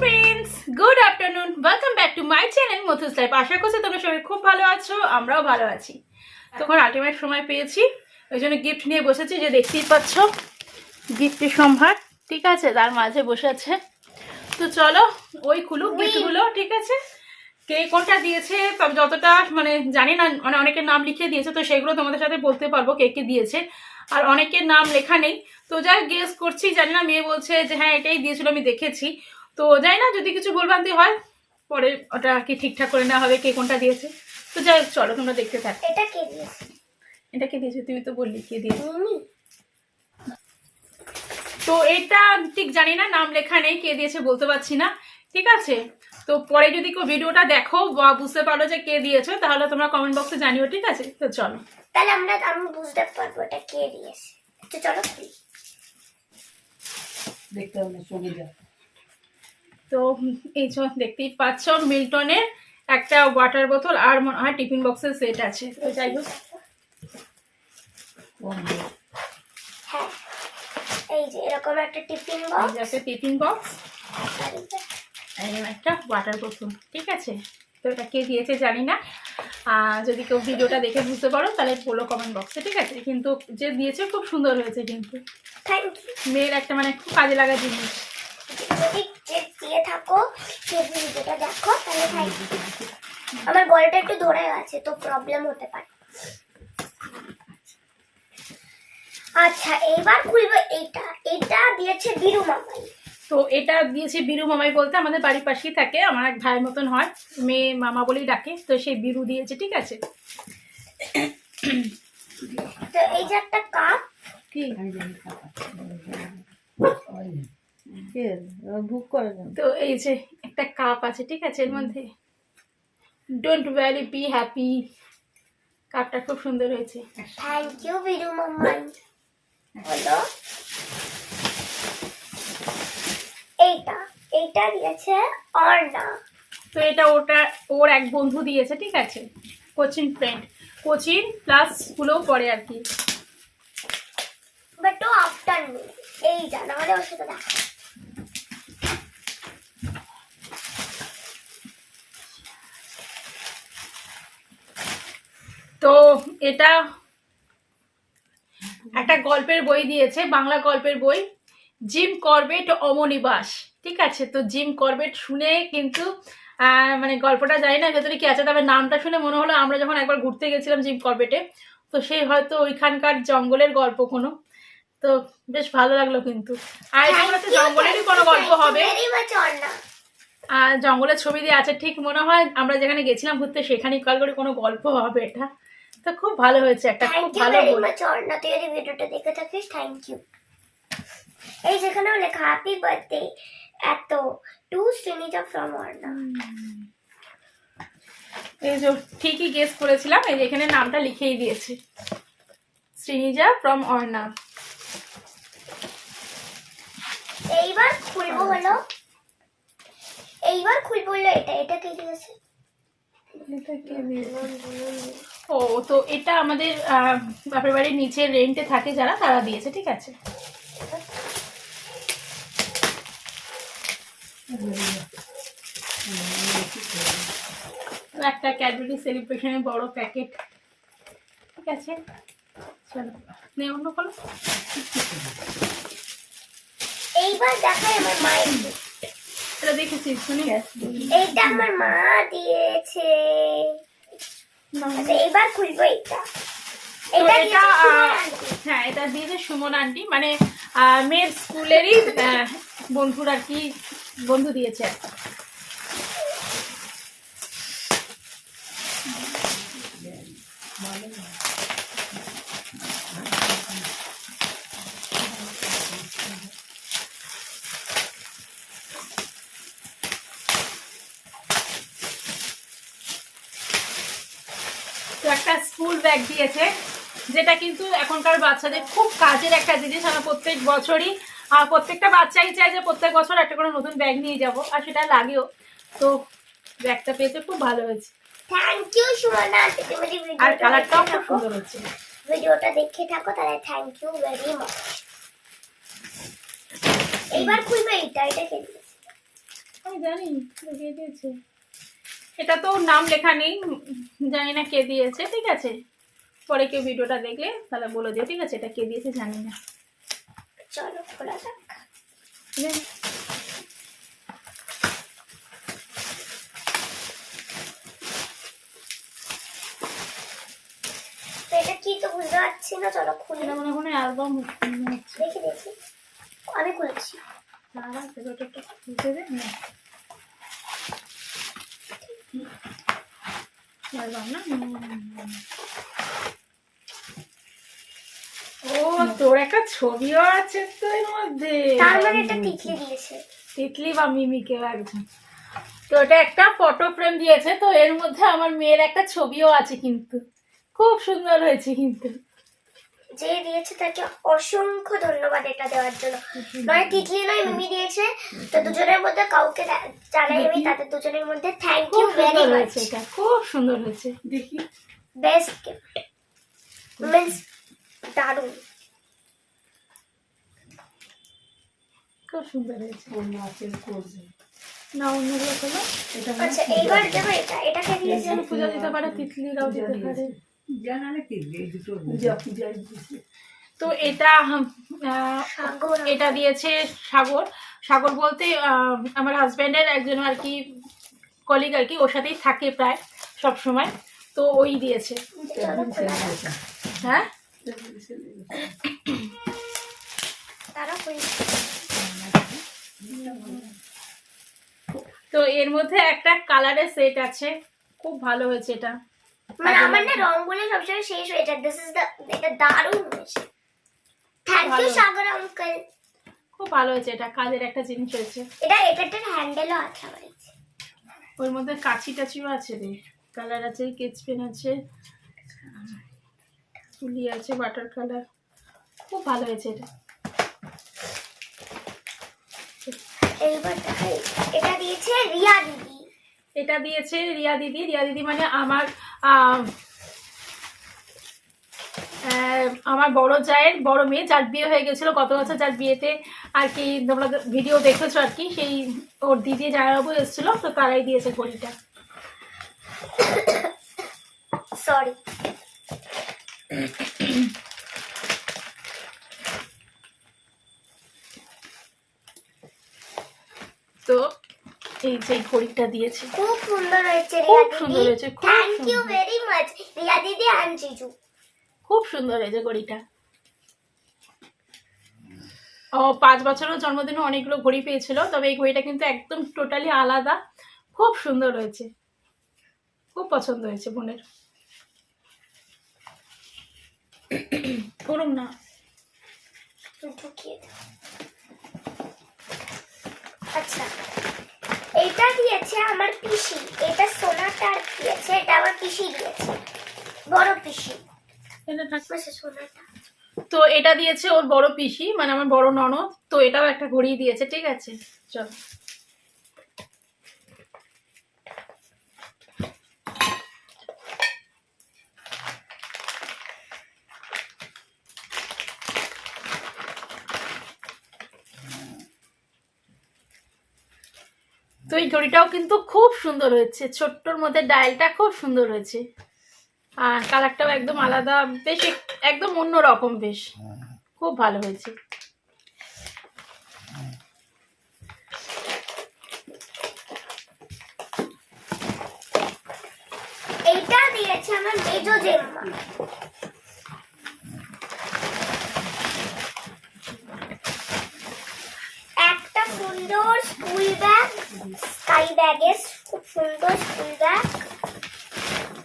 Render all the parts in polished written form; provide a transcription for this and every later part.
Friends, good afternoon, welcome back to my channel মথুস life. আশা করছি তোমরা সবাই খুব ভালো আছো, আমরাও ভালো আছি। তখন আলটিমেট সময় পেয়েছি, ওই জন্য গিফট নিয়ে বসেছি, যে দেখতেই পাচ্ছ গিফটের সম্ভার, ঠিক আছে, তার মাঝে বসে আছে। তো চলো ওই খুলুক গিফটগুলো, ঠিক আছে। কে কোনটা দিয়েছে তবে যতটা মানে জানি না, মানে অনেকের নাম লিখে দিয়েছে, তো সেগুলো তোমাদের সাথে বলতে পারবো কে কে দিয়েছে। আর অনেকের নাম লেখা নেই, তো যাই গেস করছি, জানি না, মেয়ে বলছে যে হ্যাঁ এটাই দিয়েছিল, আমি দেখেছি। তো যাই না, যদি কিছু ভুলভ্রান্তি হয় পরে ওটা কি ঠিকঠাক করে নেওয়া হবে কে কোনটা দিয়েছে। তো যাই হোক, চলো তোমরা দেখতে থাকো। এটা কে দিয়েছে? এটা কে দিয়েছে? তুমি তো বললি কে দিয়েছে। তো এটা ঠিক জানি না, নাম লেখা নেই, কে দিয়েছে বলতে পারছি না, ঠিক আছে। তো পরে যদি কেউ ভিডিওটা দেখো বা বুঝতে পারো যে কে দিয়েছো, তাহলে তোমরা কমেন্ট বক্সে জানিও, ঠিক আছে। তো চলো, তাহলে আমি বুঝতে পারবো এটা কে দিয়েছে। তো চলো দেখতে হবে, চলে যা। তো এই যে দেখতেই পাচ্ছ মিল্টনের একটা ওয়াটার বোতল আর মনে হয় টিফিন বক্সের সেট আছে। তো যাই হোক, হ্যাঁ, এই যে এরকম একটা টিফিন বক্স, একটা টিফিন বক্স, একটা ওয়াটার বোতল, ঠিক আছে। তো এটা কে দিয়েছে জানি না, যদি কেউ ভিডিওটা দেখে বুঝতে পারো তাহলে বলো কমেন্ট বক্সে, ঠিক আছে। কিন্তু যে দিয়েছে খুব সুন্দর হয়েছে, কিন্তু থ্যাংক ইউ। মেয়ের একটা মানে খুব কাজে লাগা জিনিস। যদি যে দিয়ে থাকো সে ভিডিওটা দেখো তাহলে থ্যাংক ইউ। আমার গলাটা একটু ধরে আছে তো প্রবলেম হতে পারে। আচ্ছা, এবার খুলবো এইটা। এটা দিয়েছে বিরু মামাই। তো এটা দিয়েছে বিরু মামাই, বলতে আমাদের বাড়ির পাশেই থাকে, আমার এক ভাইয়ের মতন হয়, মেয়ে মামা বলেই ডাকে, তো সেই বিরু দিয়েছে, ঠিক আছে। তো এই যে একটা কাপ, তো এই যে একটা কাপ আছে, ঠিক আছে, এর মধ্যে ডোন্ট ওয়ারি বি হ্যাপি, কাপটা খুব সুন্দর হয়েছে। থ্যাংক ইউ বিরু মামাই। হলো এইটা দিয়েছে অর্ণা। তো এটা ওর এক বন্ধু দিয়েছে, ঠিক আছে, কোচিং ফ্রেন্ড, কোচিং প্লাস স্কুলেও পড়ে আর কি। বাট ও আফটারনুন এই জানা হলে ওর সাথে দেখা। তো এটা একটা গল্পের বই দিয়েছে, বাংলা গল্পের বই, জিম করবেট অমনিবাস, ঠিক আছে। তো জিম করবেট শুনে কিন্তু মানে গল্পটা জানি না ভেতরে কি আছে, তবে নামটা শুনে মনে হলো আমরা যখন একবার ঘুরতে গেছিলাম জিম করবেটে, তো সেই হয়তো ওইখানকার জঙ্গলের গল্প কোনো। তো বেশ ভালো লাগলো কিন্তু। আর এটা মনে হচ্ছে জঙ্গলেরই কোনো গল্প হবে, আর জঙ্গলের ছবি দিয়ে আছে, ঠিক মনে হয় আমরা যেখানে গেছিলাম ঘুরতে সেখানেই কাল করে কোনো গল্প হবে এটা। তো খুব ভালো হয়েছে, একটা খুব ভালো বই। অর্ণা, তুই যদি ভিডিওটা দেখে থাকিস থ্যাংক ইউ। এই যেখানেও লেখা হ্যাপি বার্থডে এত টু শ্রীনিজা ফ্রম অর্ণা। এই যে ঠিকই গেস করেছিলাম, এই যে এখানে নামটা লিখেই দিয়েছে, শ্রীনিজা ফ্রম অর্ণা। এইবার খুলবো হলো এটা কে দিয়েছে? ও, তো এটা আমাদের বাপের বাড়ির নিচে রেন্টে থাকে যারা, তারা দিয়েছে, ঠিক আছে। একটা ক্যাডবেরি সেলিব্রেশনের বড় প্যাকেট, ঠিক আছে। চলো নে অন্য কোনো। এইবার দেখাই আমার মায়ের gift। এটা দেখেছি, শুনি এইটা আমার মা দিয়েছে। আচ্ছা, এইবার খুলবো এটা। হ্যাঁ, এটা দিয়েছে সুমন আন্টি, মানে মেয়ের স্কুলেরই বন্ধুর আর কি, বন্ধু দিয়েছে। তো একটা স্কুল ব্যাগ দিয়েছে, যেটা কিন্তু এখনকার বাচ্চাদের খুব কাজের একটা জিনিস। আমরা প্রত্যেক বছরই প্রত্যেকটা বাচ্চাই চাই যে প্রত্যেক বছর একটা করে নতুন ব্যাগ নিয়ে যাব, আর সেটা লাগেও। তো ব্যাগটা পেয়েছে, খুব ভালো হয়েছে। থ্যাংক ইউ সুমনা, তুমি আর কালারটাও খুব সুন্দর হয়েছে। ভিডিওটা দেখে থাকো তাহলে থ্যাংক ইউ ভেরি মাচ। এইবার খুলবে এটা কে দিয়েছে? আমি জানি কে দিয়েছে। এটা তো নাম লেখা নেই, জানি না কে দিয়েছে, ঠিক আছে। পরে কেউ ভিডিওটা দেখলে তাহলে বলে দিও, ঠিক আছে, এটা কে দিয়েছে জানি না। চলো খোলা যাক। তো এটা কি তো বুঝতে পারছি না, চলো খুলে এটা মনে হয় অ্যালবাম হচ্ছে। দেখি দেখি, আমি খুলছি। তারা সেটা একটু খুলতে দে না, অ্যালবাম না। ও তোর একটা ছবিও আছে তো এর মধ্যে, তার মানে এটা তিতলি দিয়েছে। তিতলি বা মিমিকে একজন। তো এটা একটা ফটো ফ্রেম দিয়েছে, তো এর মধ্যে আমার মেয়ের একটা ছবিও আছে, কিন্তু খুব সুন্দর হয়েছে। কিন্তু যে দিয়েছে তাকে অসংখ্য ধন্যবাদ এটা দেওয়ার জন্য। নয় তিতলি নয় মিমি দিয়েছে, তো দুজনের মধ্যে কাউকে জানাই আমি, তাদের দুজনের মধ্যে থ্যাংক ইউ ভেরি মাচ। এটা খুব সুন্দর হয়েছে, দেখি বেস্ট গিফট মিন্স দারুণ, খুব সুন্দর হয়েছে। অন্য আছে করবে না অন্যগুলো হলো। এটা আচ্ছা এইবার দেবো এটা, এটাকে দিয়েছে পূজা দিতে পারে, তিতলিরাও দিতে পারে। জানালে কি এই দুটো পূজা পূজাই দিয়েছে। তো এটা সাগর, এটা দিয়েছে সাগর। সাগর বলতে আমার হাজব্যান্ডের একজন আর কি কলিগ আর কি, ওর সাথেই থাকে প্রায় সব সময়, তো ওই দিয়েছে। চলো খোলা যাক। হ্যাঁ তারা খুলছে। তো এর মধ্যে একটা কালারের সেট আছে, খুব ভালো হয়েছে এটা। মানে আমার না রংগুলো সবসময় শেষ হয়ে যায়, দিস ইজ দ্য, এটা দারুণ হয়েছে। থ্যাংক ইউ সাগর আঙ্কেল, খুব ভালো হয়েছে, এটা কাজের একটা জিনিস হয়েছে। এটার হ্যান্ডেলও আছে আমার কাছে। ওর মধ্যে কাঁচি টাচিও আছে রে, কালার আছে, কেচ পেন আছে, তুলি আছে, বাটার কালার, খুব ভালো হয়েছে এটা। এইবার দেখাই, এটা দিয়েছে রিয়া দিদি। এটা দিয়েছে রিয়া দিদি। রিয়া দিদি মানে আমার আমার বড় জায়ের বড় মেয়ে, যার বিয়ে হয়ে গেছিল গত বছর, যার বিয়েতে আর কি তোমরা ভিডিও দেখেছো আর কি, সেই ওর দিদি জামাইবাবু এসেছিল, তো তারাই দিয়েছে ঘড়িটা। সরি, তো এই যে ঘড়িটা দিয়েছে, খুব সুন্দর হয়েছে রিয়া খুব দিদি, সুন্দর হয়েছে, খুব থ্যাংক ইউ সুন্দর। ভেরি মাচ রিয়া দিদি এন্ড জিজু। খুব সুন্দর হয়েছে ঘড়িটা। ও 5 বছরের জন্মদিনে অনেকগুলো ঘড়ি পেয়েছিল, তবে এই ঘড়িটা কিন্তু একদম টোটালি আলাদা, খুব সুন্দর হয়েছে, খুব পছন্দ হয়েছে বোনের। করুন না, ঢুকিয়ে দাও। আচ্ছা এটা দিয়েছে আমার পিসি, এটা সোনাটা দিয়েছে, এটা আমার পিসি দিয়েছে, বড় পিসি। এটা থাকবে। বসে সোনাটা তো এটা দিয়েছে ওর বড় পিসি, মানে আমার বড় ননদ, তো এটাও একটা ঘড়ি দিয়েছে, ঠিক আছে। চল তো এই ঘড়িটাও কিন্তু খুব সুন্দর হয়েছে, ছোট্টর মধ্যে ডায়ালটা খুব সুন্দর হয়েছে, আর কালারটাও একদম আলাদা, বেশ একদম অন্য রকম, বেশ খুব ভালো হয়েছে। এইটা দিয়েছে আমার মেজো জেম্মা, একটা সুন্দর স্কুল ব্যাগ, স্কাই ব্যাগের খুব সুন্দর স্কুল ব্যাগ।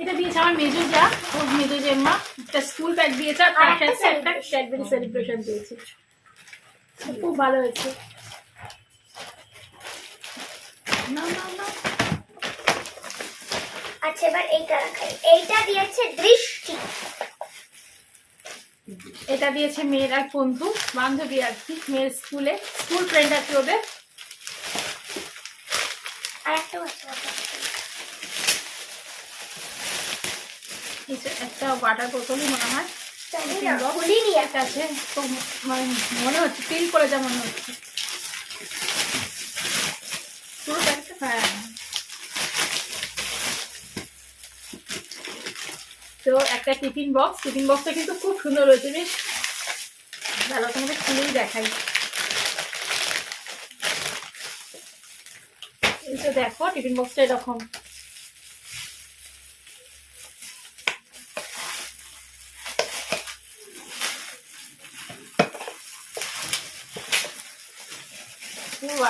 এটা দিয়েছে আমার মেজো যা, ওর মেজো জেম্মা, একটা স্কুল ব্যাগ দিয়েছে, আর তার সাথে একটা ক্যাডবেরি সেলিব্রেশন দিয়েছে, খুব ভালো হয়েছে। না না না, আচ্ছা এবার এইটা রাখাই, এইটা দিয়েছে দৃষ্টি, এটা দিয়েছে মেয়ের এক বন্ধু বান্ধবী আর কি, মেয়ের স্কুল ফ্রেন্ড আর কি ওদের। আর একটা আছে একটা ওয়াটার বোতলই মনে হয়, খুলিনি একটা আছে, তো মানে মনে হচ্ছে ফিল করে যা মনে হচ্ছে পুরোটা তো একটা টিফিন বক্সটা কিন্তু খুব সুন্দর হয়েছে, বেশ ভালো, তোমাদের খুলেই দেখাই। এই তো দেখো টিফিন বক্সটা এরকম,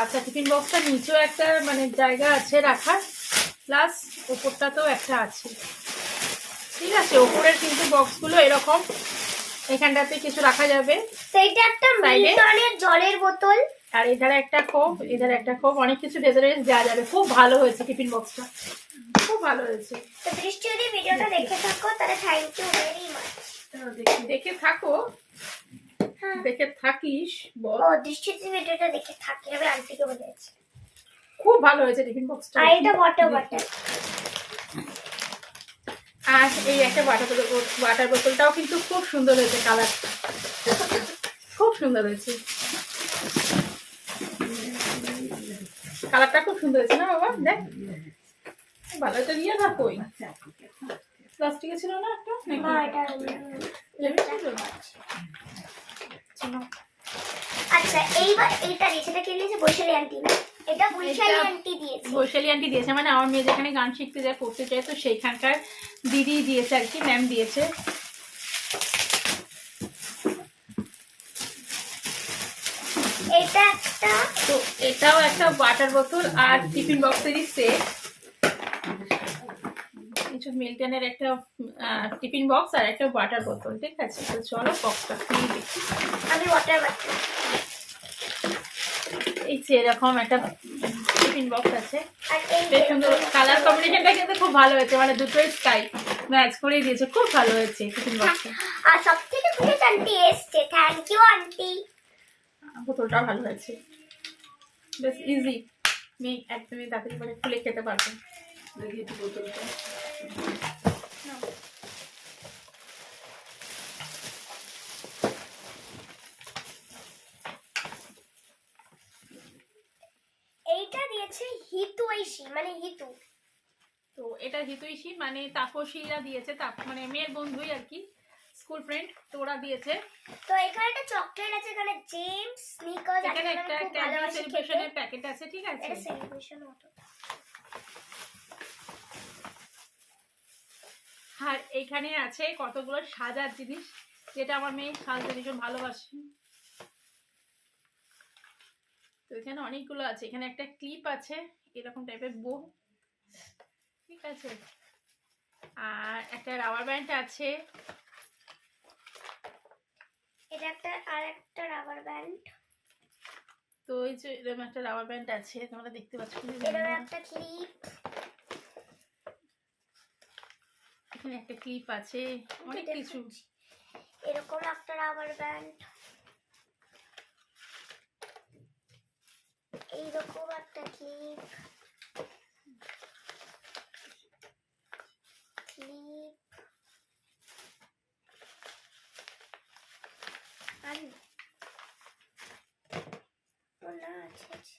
আচ্ছা টিফিন বক্সটা নিচেও একটা মানে জায়গা আছে রাখার, প্লাস ওপরটাতেও একটা আছে, ঠিক আছে। ওপরের কিন্তু বক্সগুলো এরকম, এখানটাতে কিছু রাখা যাবে, সেইটা একটা মিল্টনের জলের বোতল, আর এধারে একটা খোপ, এধারে একটা খোপ, অনেক কিছু ভেতরে দেওয়া যাবে। খুব ভালো হয়েছে টিফিন বক্সটা, খুব ভালো হয়েছে। তো দৃষ্টি যদি ভিডিওটা দেখে থাকো তাহলে থ্যাংক ইউ ভেরি মাচ। দেখে থাকো, দেখে থাকিস বল। ও দৃষ্টি যদি ভিডিওটা দেখে থাকে, আমি আন্টিকে বলেছি। খুব ভালো হয়েছে টিফিন বক্সটা। আর এটা ওয়াটার বটল, আর এই একটা ওয়াটার বোতলটাও কিন্তু খুব সুন্দর হয়েছে, কালারটা খুব সুন্দর হয়েছে, কালারটা খুব সুন্দর হয়েছে না বাবা? দেখ ভালো, এটা নিয়ে না কই প্লাস্টিকে ছিল না একটা, না এটা আচ্ছা। এইবার এইটা দিয়েছে, এটা কে দিয়েছে? বৈশালী আন্টি না? এটা বৈশালী আন্টি দিয়েছে। বৈশালী আন্টি দিয়েছে, মানে আমার মেয়ে যেখানে গান শিখতে যায়, পড়তে চায়, তো সেইখানকার দিদি দিয়েছে আর কি, ম্যাম দিয়েছে। এটা একটা, তো এটাও একটা ওয়াটার বোতল আর টিফিন বক্সেরই সেট, কিছু মিল্টনের একটা টিফিন বক্স আর একটা ওয়াটার বোতল, ঠিক আছে। তো চলো বক্সটা খুলে দেখি। আমি ওয়াটার বটল, এই যে এরকম একটা টিফিন বক্স আছে, আর এই বেশ সুন্দর, কালার কম্বিনেশনটা কিন্তু খুব ভালো হয়েছে, মানে দুটোই স্কাই ম্যাচ করে দিয়েছে, খুব ভালো হয়েছে টিফিন বক্সটা। আর সবথেকে খুশি আন্টি এসছে, থ্যাংক ইউ আন্টি। বোতলটা ভালো হয়েছে, বেশ ইজি, মেয়ে একদমই তাড়াতাড়ি করে খুলে খেতে পারবেন। দেখি একটু বোতলটা। এইটা দিয়েছে হিতুইশি, মানে হিতু। তো এটা হিতৈষী মানে তাপসীরা দিয়েছে, মানে মেয়ের বন্ধুই আর কি, স্কুল ফ্রেন্ড, তো ওরা দিয়েছে। তো এখানে একটা চকলেট আছে, এখানে জেমস স্নিকার্স, এখানে একটা ক্যান্ডি সেলিব্রেশনের প্যাকেট আছে, ঠিক আছে। এটা সেলিব্রেশন মতো। আর এইখানে আছে কতগুলো সাজার জিনিস, যেটা আমার মেয়ে সাজতে ভীষণ ভালোবাসে। তো এখানে অনেকগুলো আছে, এখানে একটা ক্লিপ আছে এরকম টাইপের বো, ঠিক আছে। আর একটা রাবার ব্যান্ড আছে, এটা একটা আর একটা রাবার ব্যান্ড। তো এই যে এরকম একটা রাবার ব্যান্ড আছে, তোমরা দেখতে পাচ্ছ, এটা একটা ক্লিপ, এখানে একটা ক্লিপ আছে, অনেক কিছু। এরকম একটা রাবার ব্যান্ড, এইরকম একটা ক্লিপ, ক্লিপ, আর না আছে,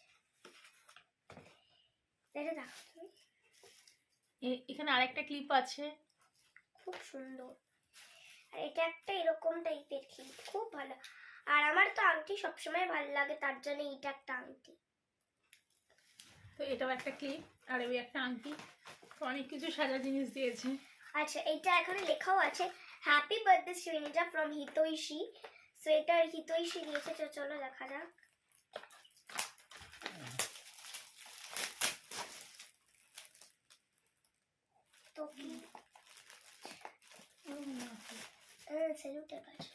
এটা দেখো তুমি, এখানে আরেকটা ক্লিপ আছে, খুব সুন্দর। আর এটা একটা এরকম টাইপের ক্লিপ, খুব ভালো। আর আমার তো আংটি সবসময় ভালো লাগে, তার জন্য এটা একটা আংটি। তো এটাও একটা ক্লিপ, আর ওই একটা আংটি, তো অনেক কিছু সাজা জিনিস দিয়েছে। আচ্ছা, এটা এখানে লেখাও আছে হ্যাপি বার্থডে শ্রীনিজা ফ্রম হিতৈষী। সো এটা হিতৈষী দিয়েছে, তো চলো দেখা যাক। তো কি স্যালুটের কাছে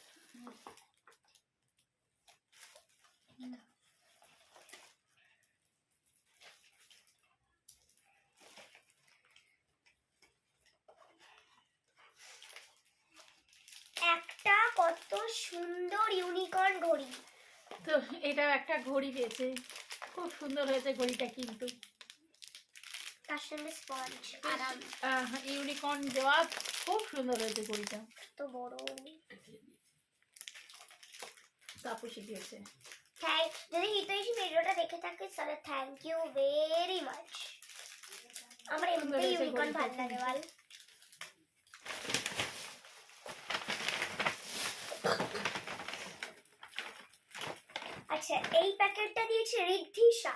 একটা কত সুন্দর ইউনিকর্ন ঘড়ি। তো এটাও একটা ঘড়ি দিয়েছে, খুব সুন্দর হয়েছে ঘড়িটা, কিন্তু তার সঙ্গে স্পঞ্জ আর ইউনিকর্ন দেওয়া, খুব সুন্দর হয়েছে ঘড়িটা, তো বড়। তাপসী দিয়েছে। যদি হিতৈষী ভিডিওটা দেখে থাকিস তাহলে থ্যাংক ইউ ভেরি মাচ। আমার এমনিতেই ইউনিকর্ন ভালো লাগে বল। আচ্ছা, এই প্যাকেটটা দিয়েছে ঋদ্ধিশা,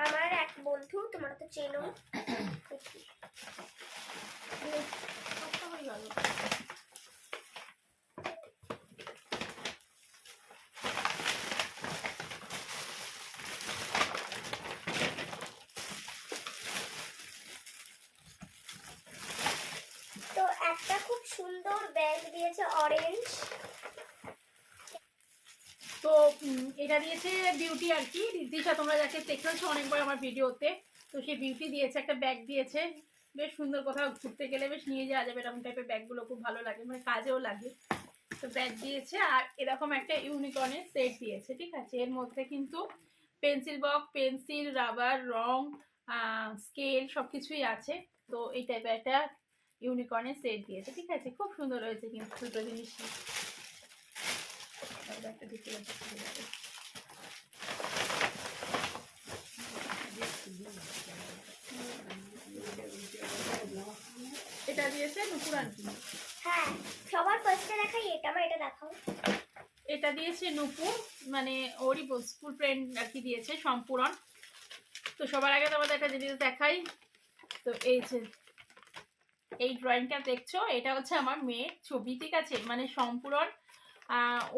আমার এক বন্ধু, তোমরা তো চেনো। সবটা হয়ে গেল। তো একটা খুব সুন্দর ব্যাগ দিয়েছে অরেঞ্জ। তো এটা দিয়েছে বিউটি আর কি, ঋদ্ধিশা, তোমরা যাকে দেখেছো অনেকবার আমার ভিডিওতে। তো সেই বিউটি দিয়েছে একটা ব্যাগ দিয়েছে, বেশ সুন্দর, কোথাও ঘুরতে গেলে বেশ নিয়ে যাওয়া যাবে এরকম টাইপের ব্যাগগুলো, খুব ভালো লাগে, মানে কাজেও লাগে। তো ব্যাগ দিয়েছে আর এরকম একটা ইউনিকর্নের সেট দিয়েছে, ঠিক আছে। এর মধ্যে কিন্তু পেন্সিল বক্স, পেন্সিল, রাবার, রং, স্কেল সব কিছুই আছে। তো এই টাইপের একটা ইউনিকর্নের সেট দিয়েছে, ঠিক আছে। খুব সুন্দর হয়েছে কিন্তু দুটো জিনিসই। একটা দিতে যাবে। এটা দিয়েছে নুপুর আন্টি। হ্যাঁ, সবার ফার্স্টে দেখাই এটা, আমার এটা দেখাও। এটা দিয়েছে নুপুর, মানে ওরই স্কুল ফ্রেন্ড আর কি দিয়েছে, সম্পূরণ। তো সবার আগে তোমাদের একটা জিনিস দেখাই। তো এই যে এই ড্রয়িংটা দেখছো, এটা হচ্ছে আমার মেয়ের ছবি, ঠিক আছে। মানে সম্পূরণ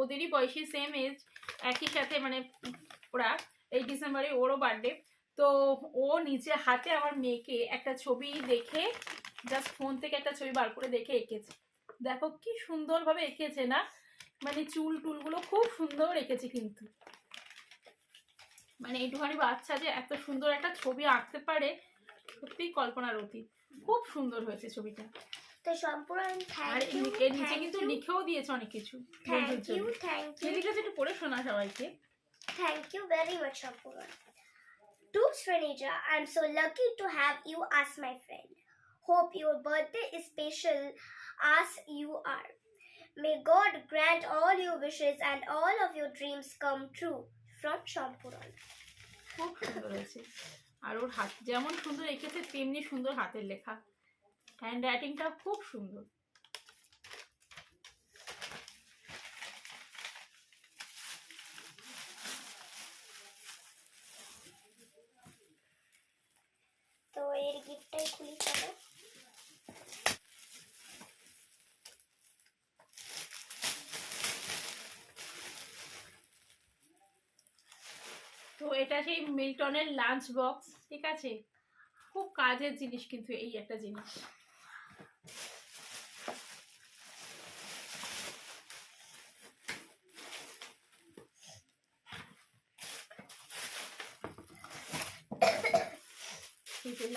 ওদেরই বয়সী, সেম এজ, একই সাথে, মানে ওরা এই ডিসেম্বরে ওরও বার্থডে। তো ও নিজে হাতে আমার মেয়েকে একটা ছবি দেখে, জাস্ট ফোন থেকে একটা ছবি বার করে দেখে এঁকেছে। দেখো কি সুন্দরভাবে এঁকেছে না, মানে চুল টুলগুলো খুব সুন্দর এঁকেছে কিন্তু। মানে এইটুখানি বাচ্চা যে এত সুন্দর একটা ছবি আঁকতে পারে, সত্যিই কল্পনার অতীত। খুব সুন্দর হয়েছে ছবিটা। তো সম্পূর্ণ আর এর নিচে কিন্তু লিখেও দিয়েছে অনেক কিছু। থ্যাংক ইউ লিখেছে, একটু পড়ে শোনা সবাইকে। Thank you very much, Shampura. To Srinija, I'm so lucky to have you as my friend. Hope your birthday is special as you are. May God grant all your wishes and all of your dreams come true. From Shampura. খুব সুন্দর হয়েছে। আর ওর হাত যেমন সুন্দর এঁকেছে, তেমনি সুন্দর হাতের লেখা, হ্যান্ড রাইটিংটা খুব সুন্দর। তো এর গিফটটাই খুলি চলো। তো এটা সেই মিল্টনের লাঞ্চ বক্স, ঠিক আছে। খুব কাজের জিনিস কিন্তু এই একটা জিনিস।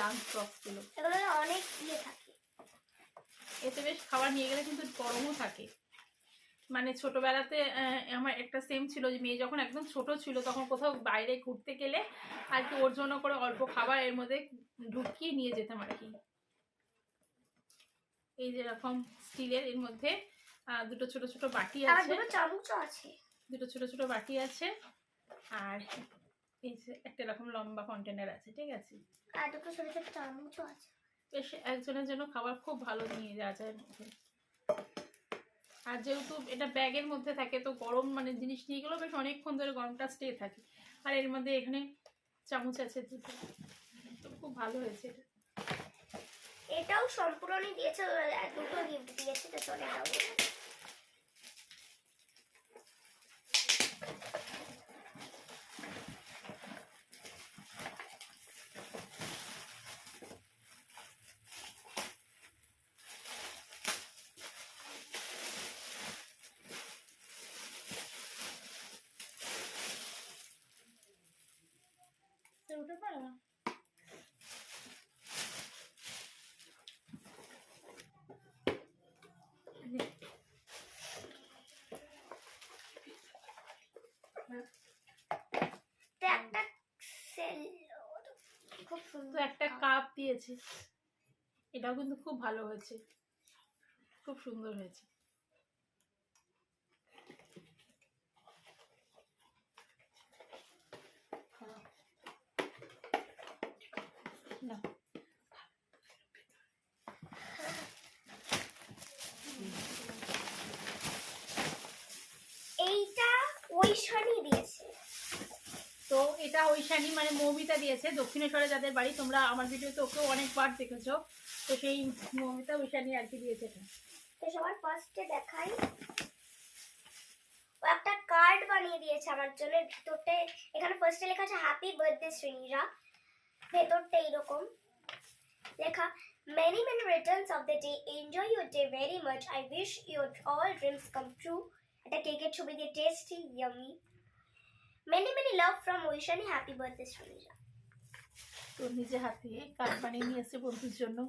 লাঞ্চ বক্স গুলো, এগুলো অনেক ইয়ে থাকে, এতে বেশ খাবার নিয়ে গেলে কিন্তু গরমও থাকে। মানে ছোটবেলাতে আমার একটা সেম ছিল, যে মেয়ে যখন একদম ছোট ছিল তখন কোথাও বাইরে ঘুরতে গেলে আর কি ওর জন্য করে অল্প খাবার এর মধ্যে ঢুকিয়ে নিয়ে যেতাম আর কি। এই যে এরকম স্টিলের, এর মধ্যে দুটো ছোট ছোট বাটি আছে, দুটো চামচও আছে, দুটো ছোট ছোট বাটি আছে, আর এই যে একটা এরকম লম্বা কন্টেনার আছে, ঠিক আছে। আর দুটো ছোট ছোট চামচও আছে। বেশ একজনের জন্য খাবার খুব ভালো নিয়ে যাওয়া যায়। আর যেহেতু এটা ব্যাগের মধ্যে থাকে, তো গরম মানে জিনিস নিয়ে গেলেও বেশ অনেকক্ষণ ধরে গরমটা স্টে থাকে। আর এর মধ্যে এখানে চামচ আছে দুটো, তো খুব ভালো হয়েছে এটা। এটাও সম্পূর্ণই দিয়েছে, দুটো গিফট দিয়েছে। তো চলে যাও। উঠে পারো না। খুব তো সুন্দর একটা কাপ দিয়েছে, এটাও কিন্তু খুব ভালো হয়েছে, খুব সুন্দর হয়েছে। না এইটা ঐশানী দিয়েছে। তো এটা ঐশানী মানে মৌমিতা দিয়েছে, দক্ষিণেশ্বরে যাদের বাড়ি, তোমরা আমার ভিডিওতে ওকেও অনেকবার দেখেছো। তো সেই মৌমিতা ঐশানী আর কি দিয়েছে এটা। তো সবার ফার্স্টে দেখাই, ও একটা কার্ড বানিয়ে দিয়েছে আমার জন্য। ভিতরটা এখানে ফার্স্টে লেখা আছে হ্যাপি বার্থডে শ্রেণীরা, ভেতরটা এরকম লেখা many many returns of the day, enjoy your day very much, I wish your all dreams come true, একটা কেকের ছবি দিয়ে tasty yummy, many many love from Aishani, happy birthday শ্রেণীরা। তো নিজে হাতে কার্ড বানিয়ে নিয়ে এসেছে বন্ধুর জন্য,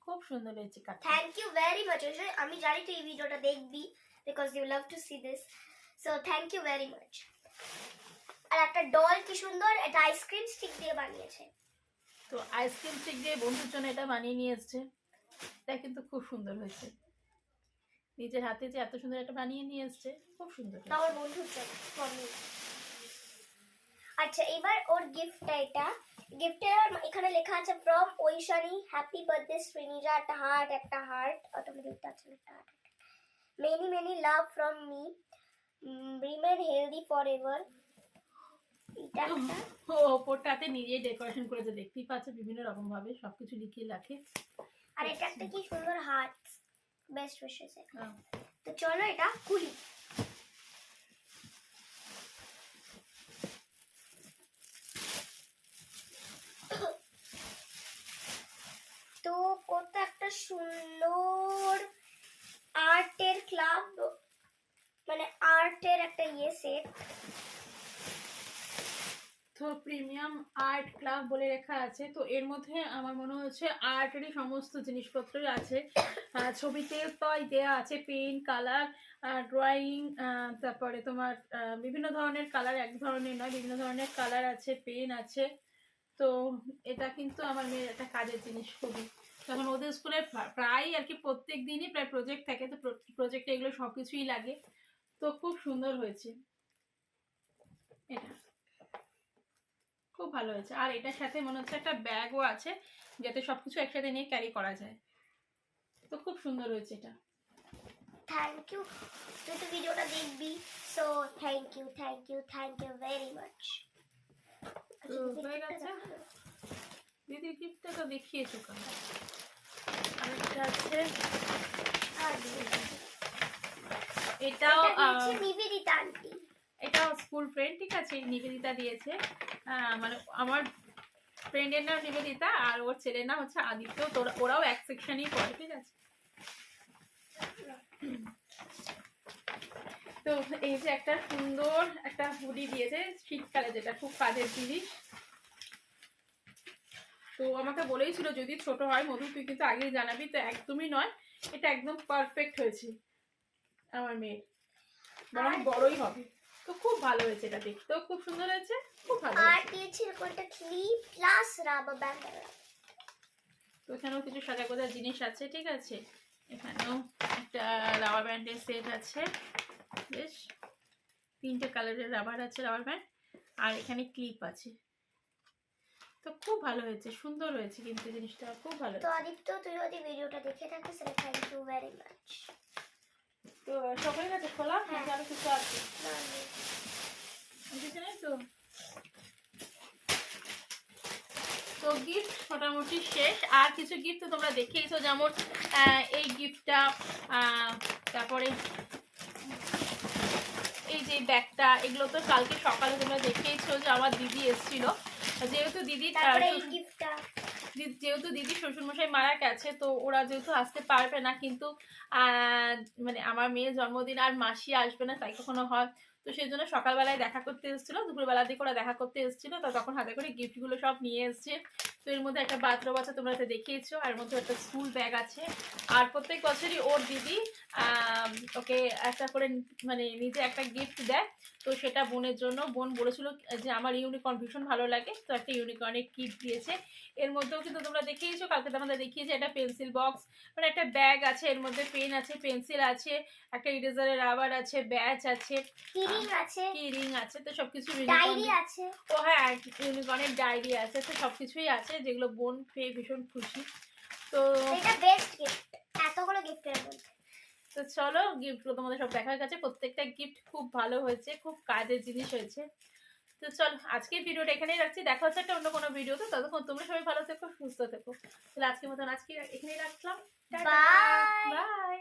খুব সুন্দর হয়েছে card. Thank you very much Aishani, আমি জানি তুই এই ভিডিওটা দেখবি because you love to see this, so thank you very much. আর একটা ডল কি সুন্দর, এটা আইসক্রিম স্টিক দিয়ে বানিয়েছে। তো আইসক্রিম স্টিক দিয়ে বন্ধুর জন্য এটা বানিয়ে নিয়ে এসছে, এটা কিন্তু খুব সুন্দর হয়েছে। নিজের হাতে যে এত সুন্দর একটা বানিয়ে নিয়ে এসছে, খুব সুন্দর হয়েছে। আমার বন্ধুর জন্য for me। আচ্ছা এবার ওর গিফটটা, এটা গিফটের এখানে লেখা আছে ফ্রম ঐশানী, হ্যাপি বার্থডে শ্রেণীরা, একটা হার্ট অটোমেটিক আছে, একটা heart, many many love from me, remain healthy for ever. এটা একটা ও ওপরটাতে নিজেই ডেকোরেশন করেছে, দেখতেই পাচ্ছে বিভিন্ন রকম ভাবে সবকিছু লিখিয়ে রাখে। আর এটা একটা কি সুন্দর হার্ট, বেস্ট উইশেস। হ্যাঁ। তো চলো এটা খুলি। তো কত একটা সুন্দর আর্টের ক্লাব, মানে আর্টের একটা সেট। তো প্রিমিয়াম আর্ট ক্লাব বলে লেখা আছে। তো এর মধ্যে আমার মনে হচ্ছে আর্টেরই সমস্ত জিনিসপত্রই আছে। ছবিতে তাই দেয়া আছে পেন, কালার, ড্রয়িং, তারপরে তোমার বিভিন্ন ধরনের কালার, এক ধরনের নয়, বিভিন্ন ধরনের কালার আছে, পেন আছে। তো এটা কিন্তু আমার মেয়ের একটা কাজের জিনিস খুবই, তখন ওদের স্কুলে প্রায় আর কি প্রত্যেক দিনই প্রায় প্রজেক্ট থাকে, তো প্রজেক্টে এগুলো সব কিছুই লাগে। তো খুব সুন্দর হয়েছে এটা, খুব ভালো হয়েছে। আর এটার সাথে মনে হচ্ছে একটা ব্যাগও আছে, যাতে সবকিছু একসাথে নিয়ে ক্যারি করা যায়। তো খুব সুন্দর হয়েছে এটা। থ্যাংক ইউ, তুই তো ভিডিওটা দেখবি, so thank you very much. তো হয়ে গেছে, দিদির গিফটটা তো দেখিয়েছো কাল। আরেকটা আছে, এটাও নিবেদিতা আন্টি, এটাও স্কুল ফ্রেন্ড, ঠিক আছে, নিবেদিতা দিয়েছে। মানে আমার ফ্রেন্ডের নাম নিবেদিতা আর ওর ছেলের নাম হচ্ছে আদিত্য, তো ওরাও এক সেকশনই পড়ে, ঠিক আছে। তো এই যে একটা সুন্দর একটা হুডি দিয়েছে শীতকালে, যেটা খুব কাজের জিনিস। তো আমাকে বলেইছিল যদি ছোট হয় মধু তুই কিন্তু আগেই জানাবি, তো একদমই নয়, এটা একদম পারফেক্ট হয়েছে আমার মেয়ের, বরং বড়ই হবে। তো খুব ভালো হয়েছে, এটা দেখতেও খুব সুন্দর হয়েছে, খুব ভালো। আর দিয়েছে কোনটা ক্লিপ প্লাস রাবার ব্যান্ড। তো এখানেও কিছু সাজা গোজার জিনিস আছে, ঠিক আছে। এখানেও একটা রাবার ব্যান্ডের সেট আছে, বেশ 3টে কালারের রাবার আছে, রাবার ব্যান্ড, আর এখানে ক্লিপ আছে। তো খুব ভালো হয়েছে, সুন্দর হয়েছে, কিন্তু জিনিসটা খুব ভালো। তো আদিত্য তুই যদি ভিডিওটা দেখে থাকিস তাহলে থ্যাংক ইউ ভেরি মাচ। তো সকলের কাছে খোলা, আরো কিছু আছে কিছু নেই তো। তো গিফট মোটামুটি শেষ, আর কিছু গিফট তো তোমরা দেখেইছো, যেমন এই গিফটটা, তারপরে এই যে ব্যাগটা, এগুলো তো কালকে সকালে তোমরা দেখেইছো যে আমার দিদি এসেছিল, যেহেতু দিদি শ্বশুরমশাই মারা গেছে, তো ওরা যেহেতু আসতে পারবে না, কিন্তু মানে আমার মেয়ের জন্মদিন আর মাসি আসবে না, তাই কখনো হয়, তো সেই জন্য সকালবেলায় দেখা করতে এসেছিল, দুপুরবেলা দিকে ওরা দেখা করতে এসেছিল, তো তখন হাতে করে গিফটগুলো সব নিয়ে এসছে। তো এর মধ্যে একটা বাথরুম আছে, তোমরা তো দেখিয়েছো, আর এর মধ্যে একটা স্কুল ব্যাগ আছে। আর প্রত্যেক বছরই ওর দিদি ওকে একটা করে মানে নিজে একটা গিফট দেয়, তো সেটা বোনের জন্য। বোন বলেছিল যে আমার ইউনিকর্ন ভীষণ ভালো লাগে, তো একটা ইউনিকর্নের কিট দিয়েছে। এর মধ্যেও কিন্তু তোমরা দেখিয়েছো, কালকে তোমাদের দেখিয়েছে, একটা পেন্সিল বক্স, মানে একটা ব্যাগ আছে, এর মধ্যে পেন আছে, পেন্সিল আছে, একটা ইরেজারের রাবার আছে, ব্যাচ আছে, কিরিং আছে, তো সবকিছু আছে। ও হ্যাঁ, ইউনিকর্নের ডায়েরি আছে, তো সবকিছুই আছে, যেগুলো বোন পেয়ে ভীষণ খুশি। তো এটা বেস্ট গিফট এতগুলো গিফটের মধ্যে। তো চলো গিফটগুলো তোমাদের সব দেখা হয়ে গেছে, প্রত্যেকটা গিফট খুব ভালো হয়েছে, খুব কাজের জিনিস হয়েছে। তো চলো আজকের ভিডিওটা এখানেই রাখছি, দেখা হচ্ছে একটা অন্য কোনো ভিডিওতে। ততক্ষণ তোমরা সবাই ভালো থেকো, সুস্থ থেকো। তাহলে আজকের মতন এখানেই রাখলাম। Bye. বাই।